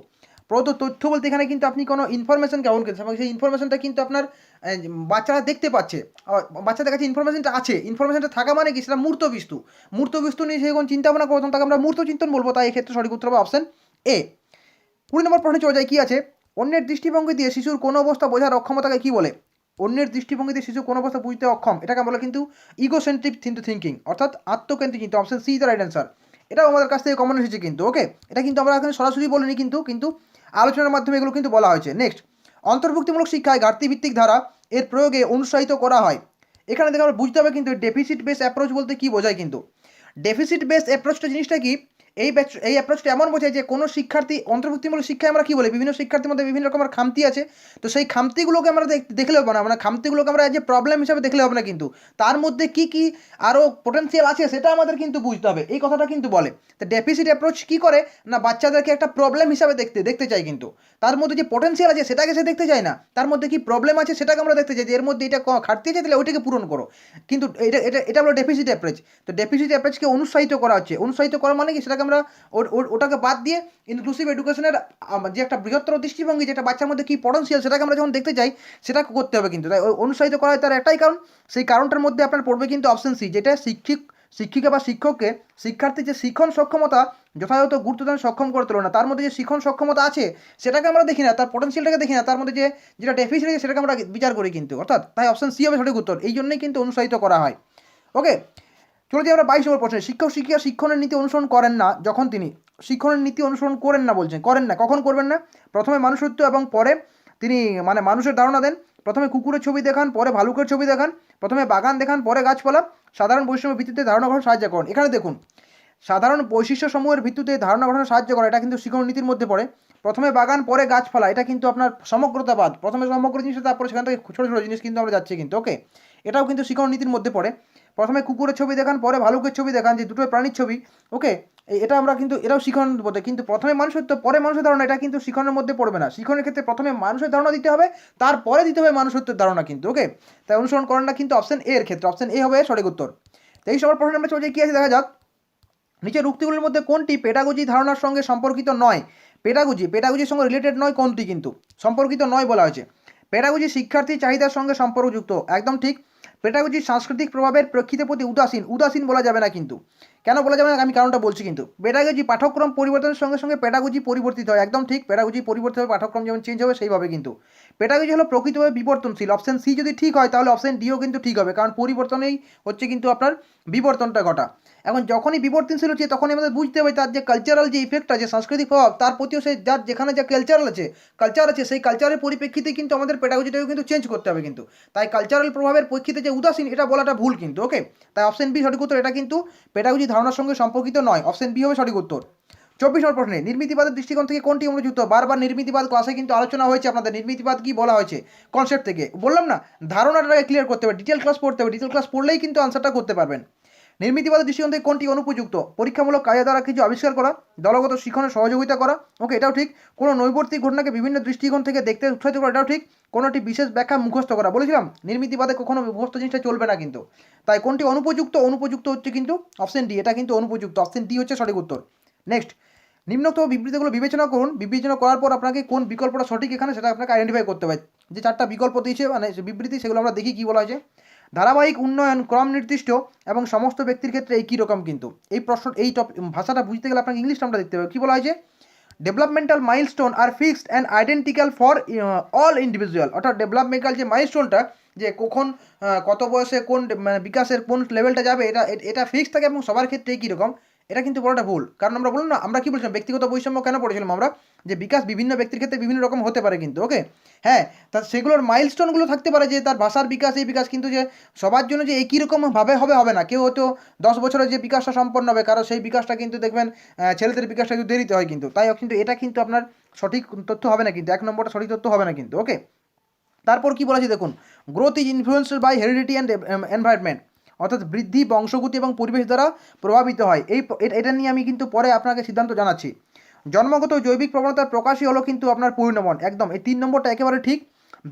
প্রদত্ত তথ্য বলতে এখানে কিন্তু আপনি কোনো ইনফরমেশন গ্রহণ করছেন এবং সেই ইনফরমেশনটা কিন্তু আপনার বাচ্চারা দেখতে পাচ্ছে, বাচ্চাদের কাছে ইনফরমেশনটা আছে, ইনফরমেশনটা থাকা মানে কি, সেটা মূর্ত বস্তু নিয়ে সেই কোন চিন্তা ভাবনা করবো তখন তাকে আমরা মূর্ত চিন্তন বলবো, তাই এক্ষেত্রে সঠিক উত্তর হবে অপশন এ। 20 নম্বর প্রশ্নে চলে যায়, কী আছে, অন্যের দৃষ্টিভঙ্গি দিয়ে শিশুর কোনো অবস্থা বোঝার অক্ষমতাকে কী বলে? অন্যের দৃষ্টিভঙ্গি দিয়ে শিশু কোনো অবস্থা বুঝতে অক্ষম, এটাকে বলে কিন্তু ইগোসেন্ট্রিক থিঙ্কিং, অর্থাৎ আত্মকেন্দ্রিক চিন্তা, option C the right answer. এটাও আমাদের কাছ থেকে কমন এসেছে কিন্তু। ওকে, এটা কিন্তু আমরা এখানে সরাসরি বলিনি কিন্তু আলোচনার মাধ্যমে এগুলো কিন্তু বলা হয়েছে। নেক্সট, অন্তর্ভুক্তিমূলক শিক্ষায় ঘাটতি ভিত্তিক ধারা এর প্রয়োগে অনুৎসাহিত করা হয়। এখানে দেখে আমরা বুঝতে হবে কিন্তু ডেফিসিট বেস অ্যাপ্রোচ বলতে কী বোঝায় কিন্তু। ডেফিসিট বেস অ্যাপ্রোচটা জিনিসটা কি, এই অ্যাপ্রোচটা এমন বোঝায় যে কোনো শিক্ষার্থী অন্তর্ভুক্তিমূলক শিক্ষায় আমরা কী বলি, বিভিন্ন শিক্ষার্থীর মধ্যে বিভিন্ন রকমের খামতি আছে, তো সেই খামতিগুলোকে আমরা দেখলে হবে না, মানে খামতিগুলোকে আমরা যে প্রবলেম হিসাবে দেখলে হবে না, কিন্তু তার মধ্যে কী কী আরও পোটেন্সিয়াল আছে সেটা আমাদের কিন্তু বুঝতে হবে, এই কথাটা কিন্তু বলে। তো ডেফিসিট অ্যাপ্রোচ কী করে না, বাচ্চাদেরকে একটা প্রবলেম হিসাবে দেখতে চাই, কিন্তু তার মধ্যে যে পোটেন্সিয়াল আছে সেটাকে সে দেখতে চায় না, তার মধ্যে কি প্রবলেম আছে সেটাকে আমরা দেখতে চাই, যে এর মধ্যে এটা ঘাটতি আছে তাহলে ওইটাকে পূরণ করো, কিন্তু এটা হলো ডেফিসিট অ্যাপ্রোচ। তো ডেফিসিট অ্যাপ্রোচকে অনুৎসাহিত করা হচ্ছে, অনুৎসাহিত করা মানে কি, সেটাকে সেটাকে আমরা ওটাকে বাদ দিয়ে ইনক্লুসিভ এডুকেশনের যে একটা বৃহত্তর দৃষ্টিভঙ্গি, যেটা বাচ্চার মধ্যে কী পটেনশিয়াল সেটাকে আমরা যখন দেখতে চাই, সেটা করতে হবে কিন্তু। তাই অনুৎসাহিত করা হয় তার একটাই কারণ, সেই কারণটার মধ্যে আপনার পড়বে কিন্তু অপশন সি, যেটা শিক্ষিকা বা শিক্ষককে শিক্ষার্থীর যে শিক্ষণ সক্ষমতা যথাযথ গুরুত্বদান সক্ষম করে তোলে না। তার মধ্যে যে শিক্ষণ সক্ষমতা আছে সেটাকে আমরা দেখি না, তার পটেনশিয়ালটাকে দেখি না, তার মধ্যে যেটা ডেফিসিট আছে সেটাকে আমরা বিচার করি কিন্তু। অর্থাৎ তাই অপশন সি হবে সঠিক উত্তর, এই জন্যই কিন্তু অনুৎসাহিত করা হয়। ওকে, চলো যে আমরা 22 নম্বর প্রশ্নে, শিক্ষক শিক্ষিকা শিক্ষণের নীতি অনুসরণ করেন না যখন তিনি, শিক্ষণের নীতি অনুসরণ করেন না বলছেন, করেন না, কখন করবেন না? প্রথমে মানুষত্ব এবং পরে তিনি মানে মানুষের ধারণা দেন। প্রথমে কুকুরের ছবি দেখান, পরে ভালুকের ছবি দেখান। প্রথমে বাগান দেখান, পরে গাছপালা। সাধারণ বৈষম্যের ভিত্তিতে ধারণা গঠন সাহায্য করেন। এখানে দেখুন, সাধারণ বৈশিষ্ট্য সমূহের ভিত্তিতে ধারণা গঠনে সাহায্য করা, এটা কিন্তু শিক্ষণ নীতির মধ্যে পড়ে। প্রথমে বাগান, পরে গাছপালা, এটা কিন্তু আপনার সমগ্রতাবাদ। প্রথমে সমগ্র জিনিস, তারপরে সেখান থেকে ছোটো ছোটো জিনিস কিন্তু আমরা যাচ্ছি কিন্তু। ওকে, এটাও কিন্তু শিক্ষণ নীতির মধ্যে পড়ে। প্রথমে কুকুরের ছবি দেখান, পরে ভালুকের ছবি দেখান, যে দুটোই প্রাণীর ছবি। ওকে, এটা আমরা কিন্তু এটাও শিক্ষণের মধ্যে, কিন্তু প্রথমে মানুষের তো পরে মানুষের ধারণা, এটা কিন্তু শিক্ষণের মধ্যে পড়বে না। শিক্ষণের ক্ষেত্রে প্রথমে মানুষের ধারণা দিতে হবে, তারপরে দিতে হবে মানুষত্বের ধারণা কিন্তু। ওকে, তাই অনুসরণ করেন না কিন্তু অপশন এ এর ক্ষেত্রে, অপশন এ হবে সঠিক উত্তর। 23 নম্বর প্রশ্ন আমরা চলছে, কি আছে দেখা যাক। নিচের উক্তিগুলির মধ্যে কোনটি পেডাগোজি ধারণার সঙ্গে সম্পর্কিত নয়? পেডাগোজির সঙ্গে রিলেটেড নয় কোনটি, কিন্তু সম্পর্কিত নয় বলা হয়েছে। পেডাগোজি শিক্ষার্থী চাহিদার সঙ্গে সম্পর্কযুক্ত, একদম ঠিক। পেডাগোজি সাংস্কৃতিক প্রভাবের প্রেক্ষিতের প্রতি উদাসীন বলা যাবে না কিন্তু। কেন বলা যাবে না, আমি কারণটা বলছি কিন্তু। পেডাগোজি পাঠ্যক্রম পরিবর্তনের সঙ্গে সঙ্গে পেডাগোজি পরিবর্তিত হয়, একদম ঠিক। পেডাগোজি পরিবর্তিত হবে, পাঠ্যক্রম যেমন চেঞ্জ হবে সেইভাবে কিন্তু। পেডাগোজি হলো প্রকৃতভাবে বিবর্তনশীল, অপশন সি যদি ঠিক হয় তাহলে অপশন ডিও কিন্তু ঠিক হবে, কারণ পরিবর্তনেই হচ্ছে কিন্তু আপনার বিবর্তনটা ঘটা। এখন যখনই বিবর্তনশীল হচ্ছে তখনই আমাদের বুঝতে হবে তার যে কালচারাল যে ইফেক্ট আছে, সাংস্কৃতিক প্রভাব, তার প্রতিও সেই যার যেখানে যা কালচার আছে সেই কালচারের পরিপ্রেক্ষিতে কিন্তু আমাদের পেডাগোজিটাকে কিন্তু চেঞ্জ করতে হবে কিন্তু। তাই কালচারাল প্রভাবের প্রেক্ষিতে যে উদাসীন, এটা বলাটা ভুল কিন্তু। ওকে, তাই অপশন বি সঠিক উত্তর, এটা কিন্তু পেডাগোজি ধারণার সঙ্গে সম্পর্কিত নয়, অপশন বি হবে সঠিক উত্তর। 24 নম্বর প্রশ্নে, নির্মিতিবাদের দৃষ্টিকোণ থেকে কোনটি অনুযুক্ত? বারবার নির্মিতিবাদ ক্লাসে কিন্তু আলোচনা হয়েছে আপনাদের। নির্মিতিবাদ কি বলা হয়েছে কনসেপ্ট থেকে, বললাম না, ধারণাটাকে ক্লিয়ার করতে হবে, ডিটেল ক্লাস পড়তে হবে, ডিটেল ক্লাস পড়লেই কিন্তু আনসারটা করতে পারবেন। নির্মিতিবাদের দৃষ্টিকোণ থেকে কোনটি অনুপযুক্ত? পরীক্ষামূলক কাজের দ্বারা কিছু আবিষ্কার করা, দলগত শিক্ষণে সহযোগিতা করা। ওকে, এটাও ঠিক। কোনো নৈবর্তিক ঘটনাকে বিভিন্ন দৃষ্টিকোণ থেকে দেখতে উৎসাহিত করা, এটাও ঠিক। কোনোটি বিশেষ ব্যাখ্যা মুখস্থ করা, বলেছিলাম নির্মিতিবাদে কখনো মুখস্থ জিনিসটা চলবে না কিন্তু। তাই কোনটি অনুপযুক্ত হচ্ছে কিন্তু অপশন ডি, এটা কিন্তু অনুপযুক্ত, অপশন ডি হচ্ছে সঠিক উত্তর। নেক্সট, নিম্নোক্ত বিবৃতিগুলো বিবেচনা করুন, বিবেচনা করার পর আপনাকে কোন বিকল্পটা সঠিক এখানে সেটা আপনাকে আইডেন্টিফাই করতে হবে। যে 4টা বিকল্প দিয়েছে মানে বিবৃতি, সেগুলো আমরা দেখি কী বলা হয়েছে। ধারাবাহিক উন্নয়ন ক্রম নির্দিষ্ট এবং সমস্ত ব্যক্তির ক্ষেত্রে একই রকম কিন্তু। এই প্রশ্ন এই ভাষাটা বুঝতে গেলে আপনাকে ইংলিশ টার্মটা দেখতে হবে। কী বলা হয়েছে? Developmental milestone are fixed and identical for all individual. অর্থাৎ ডেভেলপমেন্টাল যে মাইলস্টোনটা, যে কখন কত বয়সে কোন মানে বিকাশের কোন লেভেলটা যাবে, এটা ফিক্সড থাকে এবং সবার ক্ষেত্রে কী রকম, এটা কিন্তু বলাটা ভুল। কারণ আমরা বললাম না, আমরা কি বলছিলাম, ব্যক্তিগত বৈষম্য কেন পড়েছিলাম আমরা, যে বিকাশ বিভিন্ন ব্যক্তির ক্ষেত্রে বিভিন্ন রকম হতে পারে কিন্তু। ওকে, হ্যাঁ, তা সেগুলোর মাইলস্টোনগুলো থাকতে পারে, যে তার ভাষার বিকাশ, এই বিকাশ, কিন্তু যে সবার জন্য যে একই রকমভাবে হবে না। কেউ হয়তো 10 বছরের যে বিকাশটা সম্পন্ন হবে, কারণ সেই বিকাশটা কিন্তু দেখবেন ছেলেদের বিকাশটা একটু দেরিতে হয় কিন্তু। তাই কিন্তু এটা কিন্তু আপনার সঠিক তথ্য হবে না কিন্তু, 1 নম্বরটা সঠিক তথ্য হবে না কিন্তু। ওকে, তারপর কি বলা আছে দেখুন, growth is influenced by heredity and environment. অর্থাৎ বৃদ্ধি বংশগতি এবং পরিবেশ দ্বারা প্রভাবিত হয়। এটা নিয়ে আমি কিন্তু পরে আপনাকে সিদ্ধান্ত জানাচ্ছি। জন্মগত জৈবিক প্রবণতার প্রকাশই হলো কিন্তু আপনার পরিণমন, একদম এই 3 নম্বরটা একেবারে ঠিক।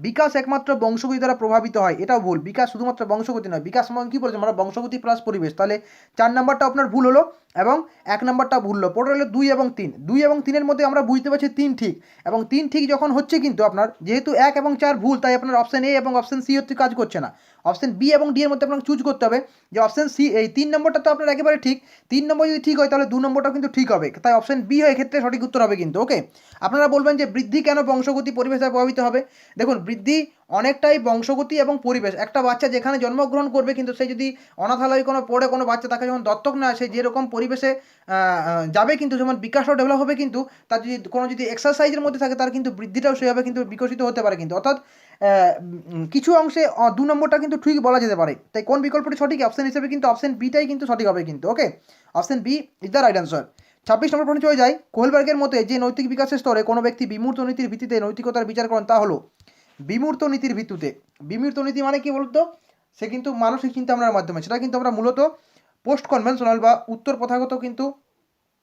বিকাশ একমাত্র বংশগতি দ্বারা প্রভাবিত হয়, এটাও ভুল। বিকাশ শুধুমাত্র বংশগতি নয়, বিকাশ মানে কী বলেছে আমরা, বংশগতি প্লাস পরিবেশ। তাহলে 4 নম্বরটা আপনার ভুল হলো এবং 1 নম্বরটা ভুল হলো। পড়ে হলো 2 এবং 3। 2 এবং 3-এর মধ্যে আমরা বুঝতে পারছি 3 ঠিক, এবং 3 ঠিক যখন হচ্ছে কিন্তু আপনার, যেহেতু 1 এবং 4 ভুল, তাই আপনার অপশন এ এবং অপশন সি হচ্ছে কাজ করছে না। অপশন বি এবং ডি এর মধ্যে আপনাকে চুজ করতে হবে, যে অপশন সি এই 3 নম্বরটা তো আপনার একেবারে ঠিক। 3 নম্বর যদি ঠিক হয় তাহলে 2 নম্বরটা কিন্তু ঠিক হবে, তাই অপশন বি হয় ক্ষেত্রে সঠিক উত্তর হবে কিন্তু। ওকে, আপনারা বলবেন যে বৃদ্ধি কেন বংশগতি পরিবেশ দ্বারা প্রভাবিত হবে? দেখুন, বৃদ্ধি অনেকটাই বংশগতি এবং পরিবেশ। একটা বাচ্চা যেখানে জন্মগ্রহণ করবে, কিন্তু সে যদি অনাথালয় কোনো পড়ে কোনো বাচ্চা, তাকে যখন দত্তক নেয়, সে যেরকম পরিবেশে যাবে কিন্তু, যেমন বিকাশও ডেভেলপ হবে কিন্তু, তার যদি এক্সারসাইজের মধ্যে থাকে, তার কিন্তু বৃদ্ধিটাও সেভাবে কিন্তু বিকশিত হতে পারে কিন্তু। অর্থাৎ কিছু অংশে 2 নম্বরটা কিন্তু ঠিক বলা যেতে পারে। তাই কোন বিকল্পটি সঠিক অপশন হিসেবে কিন্তু অপশন বিটাই কিন্তু সঠিক হবে কিন্তু। Okay, option B is the right answer. 26 নম্বর প্রশ্নে চলে যাই। কোহেলবার্গের মতে যে নৈতিক বিকাশের স্তরে কোনো ব্যক্তি বিমূর্ত নীতির ভিত্তিতে নৈতিকতার বিচার করেন, তা হলো বিমূর্ত নীতির ভিত্তিতে। বিমূর্ত নীতি মানে কি বলতো, সে কিন্তু মানসিক চিন্তা ভাবনার মাধ্যমে, সেটা কিন্তু আমরা মূলত পোস্ট কনভেনশনাল বা উত্তর প্রথাগত কিন্তু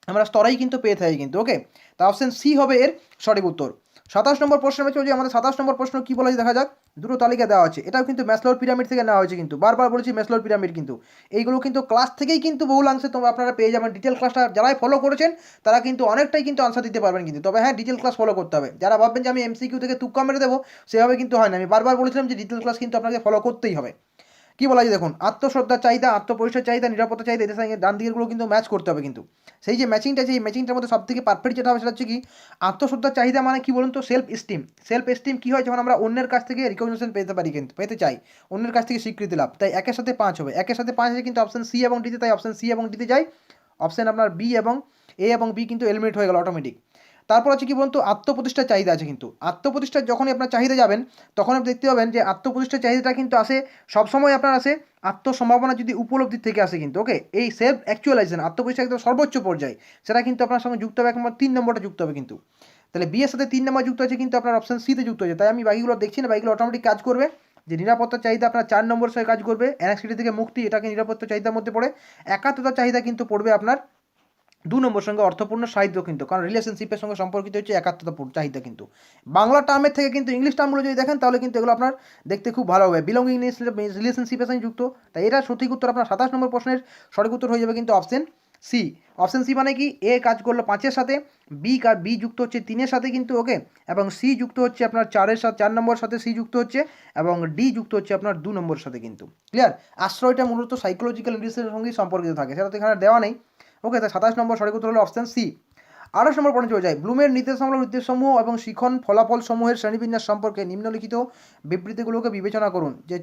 আমরা স্তরেই কিন্তু পেয়ে থাকি কিন্তু। ওকে, তা অপশন সি হবে এর সঠিক উত্তর। 27 নম্বর প্রশ্নের মধ্যে যে আমাদের 27 নম্বর প্রশ্ন কী বলা দেখা যাক। দুটো তালিকা দেওয়া আছে, এটাও কিন্তু ম্যাসলোর পিরামিড থেকে নেওয়া হয়েছে, কিন্তু বারবার বলেছি ম্যাসলোর পিরামিড কিন্তু এইগুলো কিন্তু ক্লাস থেকেই কিন্তু বহুলাংশে তোমরা আপনারা পেয়ে যাবেন। ডিটেল ক্লাসটা যারাই ফলো করেছেন তারা কিন্তু অনেকটাই কিন্তু আনসার দিতে পারবেন কিন্তু, তবে হ্যাঁ ডিটেল ক্লাস ফলো করতে হবে। যারা ভাববেন যে আমি এমসিকিউ থেকে তুক্কা মেরে দেবো, সেভাবে কিন্তু হয় না। আমি বারবার বলেছিলাম যে ডিটেল ক্লাস কিন্তু আপনাকে ফলো করতেই হবে। কি বলা যায় দেখুন, আত্মশ্রদ্ধার চাহিদা, আত্মপরিচয় চাহিদা, নিরাপত্তা চাহিদা, এদের সঙ্গে ডান দিকেরগুলো কিন্তু ম্যাচ করতে হবে কিন্তু। সেই যে ম্যাচিংটা, সেই ম্যাচিংটার মধ্যে সব থেকে পারফেক্ট যেটা হবে সেটা হচ্ছে কি আত্মশ্রদ্ধার চাহিদা মানে কি বলুন তো, সেলফ এস্টিম। সেলফ এস্টিম কী হয়, যখন আমরা অন্যের কাছ থেকে রিকগনিশন পেতে পারি, কিন্তু পেতে চাই অন্যের কাছ থেকে স্বীকৃতি লাভ, তাই একের সাথে 5 হবে। একের সাথে 5 আছে কিন্তু অপশন সি এবং ডিতে, তাই অপশন সি এবং ডিতে যাই। অপশন আপনার বি এবং এ এবং বি কিন্তু এলিমিনেট হয়ে গেল অটোমেটিক। তারপর হচ্ছে কি বলুন তো, আত্মপ্রতিষ্ঠার চাহিদা আছে কিন্তু। আত্মপ্রতিষ্ঠার যখনই আপনার চাহিদা যাবেন তখন আপনি দেখতে পাবেন যে আত্মপ্রতিষ্ঠার চাহিদাটা কিন্তু আসে সবসময় আপনার আসে আত্মসম্ভাবনা যদি উপলব্ধির থেকে আসে কিন্তু। ওকে, এই সেলফ অ্যাকচুয়ালাইজেশন, আত্মপ্রতিষ্ঠা একদম সর্বোচ্চ পর্যায়ে, সেটা কিন্তু আপনার সঙ্গে যুক্ত হবে একমাত্র 3 নম্বরটা যুক্ত হবে কিন্তু। তাহলে বি এর সাথে 3 নম্বর যুক্ত আছে কিন্তু আপনার অপশন সিতে যুক্ত হয়েছে, তাই আমি বাকিগুলো দেখছি না, বাকিগুলো অটোমেটিক কাজ করবে। যে নিরাপত্তার চাহিদা আপনার 4 নম্বরের সঙ্গে কাজ করবে, অ্যাংজাইটি থেকে মুক্তি, এটাকে নিরাপত্তার চাহিদার মধ্যে পড়ে। একাত্মতার চাহিদা কিন্তু পড়বে আপনার 2 নম্বর সঙ্গে অর্থপূর্ণ সাহিত্য কিন্তু, কারণ রিলেশনশিপের সঙ্গে সম্পর্কিত হচ্ছে একাত্মতাপূর্ণ চাহিদা কিন্তু। বাংলা টার্মের থেকে কিন্তু ইংলিশ টার্মগুলো যদি দেখেন তাহলে কিন্তু এগুলো আপনার দেখতে খুব ভালো হবে। বিলঙ্গিংনেস রিলেশনশিপের সঙ্গে যুক্ত, তাই এটা সঠিক উত্তর আপনার 27 নম্বর প্রশ্নের সঠিক উত্তর হয়ে যাবে কিন্তু অপশন সি। অপশন সি মানে কি, এ কাজ করলো 5-এর সাথে, বি যুক্ত হচ্ছে 3-এর সাথে কিন্তু, ওকে, এবং সি যুক্ত হচ্ছে আপনার 4-এর সাথে, 4 নম্বরের সাথে সি যুক্ত হচ্ছে, এবং ডি যুক্ত হচ্ছে আপনার 2 নম্বরের সাথে কিন্তু। ক্লিয়ার? আশ্রয়টা মূলত সাইকোলজিক্যাল রিলেশনের সঙ্গেই সম্পর্কিত থাকে, সেটা তো এখানে দেওয়া নেই। ওকে, তাই 27 নম্বর সঠিক উত্তর হলো অপশন সি। 28 নম্বর পয়েন্টে চলে যায়, ব্লুমের নির্দেশামূলক উদ্দেশ্যসমূহ এবং শিখন ফলাফল সমূহের শ্রেণীবিন্যাস সম্পর্কে নিম্নলিখিত বিবৃতিগুলোকে বিবেচনা করুন। যে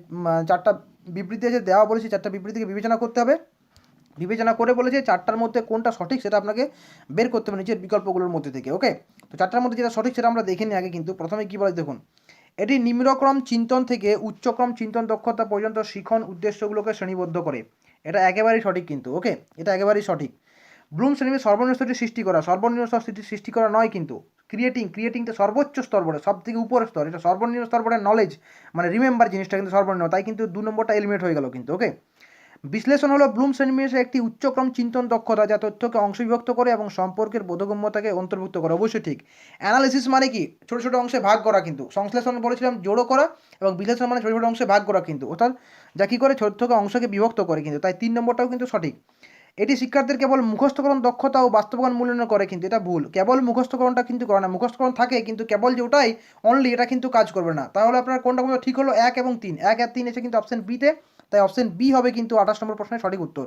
4টা বিবৃতি আছে দেওয়া বলেছে, 4টা বিবৃতিকে বিবেচনা করতে হবে। বিবেচনা করে বলেছে 4টার মধ্যে কোনটা সঠিক সেটা আপনাকে বের করতে হবে নিচের বিকল্পগুলোর মধ্যে থেকে। ওকে, তো 4টার মধ্যে যেটা সঠিক সেটা আমরা দেখে নিই আগে কিন্তু। প্রথমে কী বলে দেখুন, এটি নিম্নক্রম চিন্তন থেকে উচ্চক্রম চিন্তন দক্ষতা পর্যন্ত শিখন উদ্দেশ্যগুলোকে শ্রেণীবদ্ধ করে। এটা একেবারেই সঠিক কিন্তু। ওকে, এটা একেবারেই সঠিক। ব্লুম শ্রেণীর সর্বনিম্ন স্তরটি সৃষ্টি করা, সর্বনিম্ন স্তরটি সৃষ্টি করা নয় কিন্তু। ক্রিয়েটিংটা সর্বোচ্চ স্তর বলে, সব থেকে উপরের স্তর, এটা সর্বনিম্ন স্তর বলে নলেজ মানে রিমেম্বার জিনিসটা কিন্তু সর্বনিম্ন, তাই কিন্তু 2 নম্বরটা এলিমিনেট হয়ে গেল কিন্তু। ওকে, বিশ্লেষণ হলো ব্লুম শ্রেণীবিন্যাসের একটি উচ্চক্রম চিন্তন দক্ষতা যা তথ্যকে অংশবিভক্ত করে এবং সম্পর্কের বোধগম্যতাকে অন্তর্ভুক্ত করে। অবশ্যই ঠিক। অ্যানালিসিস মানে কি, ছোটো ছোটো অংশে ভাগ করা কিন্তু। সংশ্লেষণ বলেছিলাম জোড়ো করা, এবং বিশ্লেষণ মানে ছোটো ছোটো অংশে ভাগ করা কিন্তু, অর্থাৎ যা কী করে তথ্যকে অংশকে বিভক্ত করে কিন্তু, তাই 3 নম্বরটাও কিন্তু সঠিক। এটি শিক্ষার্থীদের কেবল মুখস্থকরণ দক্ষতা ও বাস্তবায়ন মূল্যায়ন করে কিন্তু, এটা ভুল। কেবল মুখস্থকরণটা কিন্তু করে না, মুখস্থকরণ থাকে কিন্তু কেবল যে ওটাই অনলি এটা কিন্তু কাজ করবে না। তাহলে আপনার কোনটা কোনটা ঠিক হলো, 1 এবং 3, 1 আর 3 এসে কিন্তু অপশন বিতে, তাই অপশন বি হবে কিন্তু 28 নম্বর প্রশ্নের সঠিক উত্তর।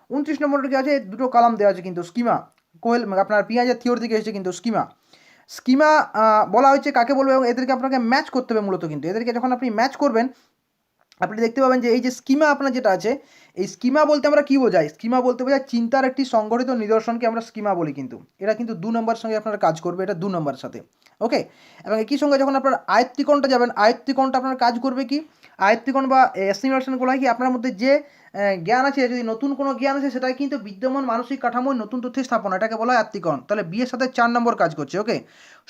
29 নম্বরটা কি আছে, দুটো কালাম দেওয়া আছে কিন্তু, স্কিমা কোয়েল আপনার পিঁয়াজের থিওরি থেকে এসেছে কিন্তু। স্কিমা বলা হয়েছে কাকে বলবে, এবং এদেরকে আপনাকে ম্যাচ করতে হবে মূলত কিন্তু। এদেরকে যখন আপনি ম্যাচ করবেন আপনি দেখতে পাবেন যে এই যে স্কিমা আপনার যেটা আছে, এই স্কিমা বলতে আমরা কী বোঝাই, স্কিমা বলতে বোঝায় চিন্তার একটি সংগঠিত নিদর্শনকে আমরা স্কিমা বলি কিন্তু। এটা কিন্তু 2 নম্বরের সঙ্গে আপনারা কাজ করবে, এটা 2 নম্বরের সাথে। ওকে, এবং একই সঙ্গে যখন আপনার আয়ত্তিকোণটা যাবেন, আয়ত্তিকোণটা আপনার কাজ করবে কি, আয়ত্তিকোণ বা অ্যাসিমিলেশনগুলো হয় কি, আপনার মধ্যে যে জ্ঞান আছে, যদি নতুন কোনো জ্ঞান আছে সেটাই কিন্তু বিদ্যমান মানসিক কাঠামোয় নতুন তথ্যের স্থাপনা, এটাকে বলা হয় আত্মীকরণ। তাহলে বিয়ের সাথে 4 নম্বর কাজ করছে। ওকে,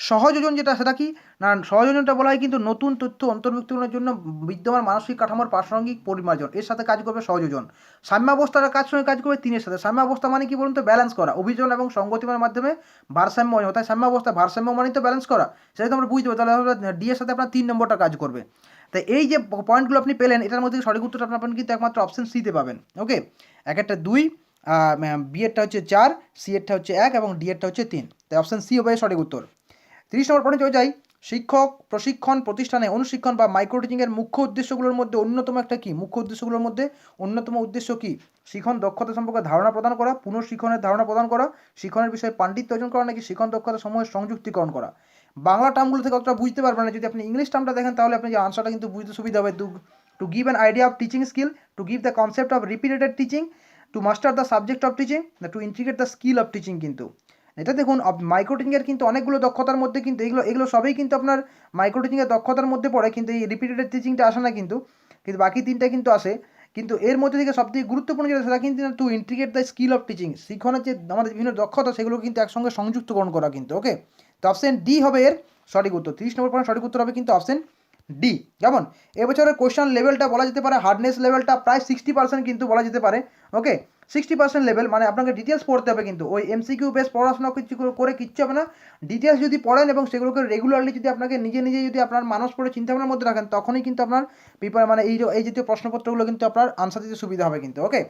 সহযোজন যেটা সেটা কি না, সহযোজনটা বলা হয় কিন্তু নতুন তথ্য অন্তর্ভুক্তিকরণের জন্য বিদ্যমান মানসিক কাঠামোর প্রাসঙ্গিক পরিমার্জন, এর সাথে কাজ করবে সহযোজন। সাম্যাবস্থার সঙ্গে কাজ করবে 3-এর সাথে। সাম্যাবস্থা মানে কি বলুন তো, ব্যালেন্স করা, অভিযোজন এবং সংগতিমার মাধ্যমে ভারসাম্য, অর্থাৎ সাম্যাবস্থা ভারসাম্য মানে তো ব্যালেন্স করা, সেটা তো আমরা বুঝতে পারি। তাহলে ডি এর সাথে আপনার 3 নম্বরটা কাজ করবে। তাই এই যে পয়েন্টগুলো আপনি পেলেন, এটার মধ্যে সঠিক উত্তরটা আপনার কিন্তু একমাত্র অপশন সিতে পাবেন। ওকে, এক একটা 2, বি এরটা হচ্ছে 4, সি এরটা হচ্ছে 1 এবং ডি এরটা হচ্ছে 3, তাই অপশন সি হবে সঠিক উত্তর। 30 নম্বর পয়েন্টে চলে যাই, শিক্ষক প্রশিক্ষণ প্রতিষ্ঠানে অনুশিক্ষণ বা মাইক্রো টিচিংয়ের মুখ্য উদ্দেশ্যগুলোর মধ্যে অন্যতম একটা কি, মুখ্য উদ্দেশ্যগুলোর মধ্যে অন্যতম উদ্দেশ্য কি, শিখন দক্ষতা সম্পর্কে ধারণা প্রদান করা, পুনঃশিক্ষণের ধারণা প্রদান করা, শিক্ষণের বিষয়ে পাণ্ডিত্য অর্জন করা, নাকি শিখন দক্ষতা সমূহের সংযুক্তিকরণ করা। বাংলা টার্মগুলো থেকে অতটা বুঝতে পারবেন না, যদি আপনি ইংলিশ টার্মটা দেখেন তাহলে আপনি যে আনসারটা কিন্তু বুঝতে সুবিধা হবে। To give an idea of teaching skill, to give the concept of repeated teaching, two master the subject of teaching, two integrate the skill of teaching কিন্তু। এটা দেখুন মাইক্রো টিচিংয়ের কিন্তু অনেকগুলো দক্ষতার মধ্যে কিন্তু এগুলো সবই কিন্তু আপনার মাইক্রো টিচিংয়ের দক্ষতার মধ্যে পড়ে, কিন্তু এই রিপিটেড টিচিংটা আসে না কিন্তু, কিন্তু বাকি 3টা কিন্তু আসে। কিন্তু এর মধ্যে থেকে সবথেকে গুরুত্বপূর্ণ যেটা সেটা কিন্তু to integrate the skill of teaching, শিক্ষণের যে আমাদের বিভিন্ন দক্ষতা সেগুলো কিন্তু একসঙ্গে সংযুক্তকরণ করা কিন্তু। ওকে, তো অপশন ডি হবে এর সঠিক উত্তর। 30 নম্বর পয়েন্ট সঠিক উত্তর হবে কিন্তু অপশন ডি। কেমন, এবছরের কোয়েশ্চেন লেভেলটা বলা যেতে পারে, হার্ডনেস লেভেলটা প্রায় 60% কিন্তু বলা যেতে পারে। ওকে, 60% লেভেল, মানে আপনাকে ডিটেলস পড়তে হবে, কিন্তু ওই এমসিকিউ বেস পড়াশোনা কিছু করে কিচ্ছু হবে না। ডিটেলস যদি পড়েন এবং সেগুলোকে রেগুলারলি যদি আপনাকে নিজে নিজে যদি আপনার মানুষ পড়ে চিন্তাভাবনার মধ্যে রাখেন, তখনই কিন্তু আপনার মানে এই জাতীয় প্রশ্নপত্রগুলো কিন্তু আপনার আনসার দিতে সুবিধা হবে কিন্তু। ওকে,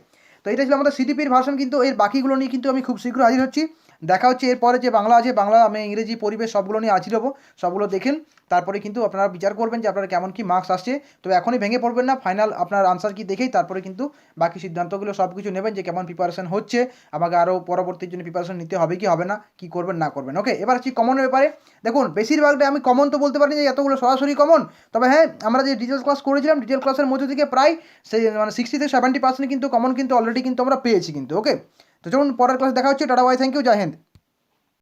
তো এটা ছিল আমাদের সিটিপির ভার্সন, কিন্তু এর বাকিগুলো নিয়ে কিন্তু আমি খুব শীঘ্র হাজির হচ্ছি। দেখা হচ্ছে এরপরে যে বাংলা আছে, বাংলা আমি ইংরেজি পরিবেশ সবগুলো নিয়ে হাজির হবো। সবগুলো দেখেন, তারপরে কিন্তু আপনারা বিচার করবেন যে আপনার কেমন কি মার্কস আসছে। তো এখনই ভেঙে পড়বেন না, ফাইনাল আপনার আনসার কি দেখেই তারপরে কিন্তু বাকি সিদ্ধান্তগুলো সব কিছু নেবেন যে কেমন প্রিপারেশন হচ্ছে, আমাকে আরও পরবর্তীর জন্য প্রিপারেশন নিতে হবে কি হবে না, কি করবেন না করবেন। ওকে, এবার হচ্ছে কমনের ব্যাপারে। দেখুন বেশিরভাগটা আমি কমন তো বলতে পারিনি যে এতগুলো সরাসরি কমন, তবে হ্যাঁ আমরা যে ডিটেলস ক্লাস করেছিলাম, ডিটেল ক্লাসের মধ্যে থেকে প্রায় সেই মানে 60 থেকে 70% কিন্তু কমন কিন্তু অলরেডি কিন্তু আমরা পেয়েছি কিন্তু। ওকে, তো চলুন পরের ক্লাস দেখা হচ্ছে। টাটা বাই, থ্যাংক ইউ, জয় হিন্দ।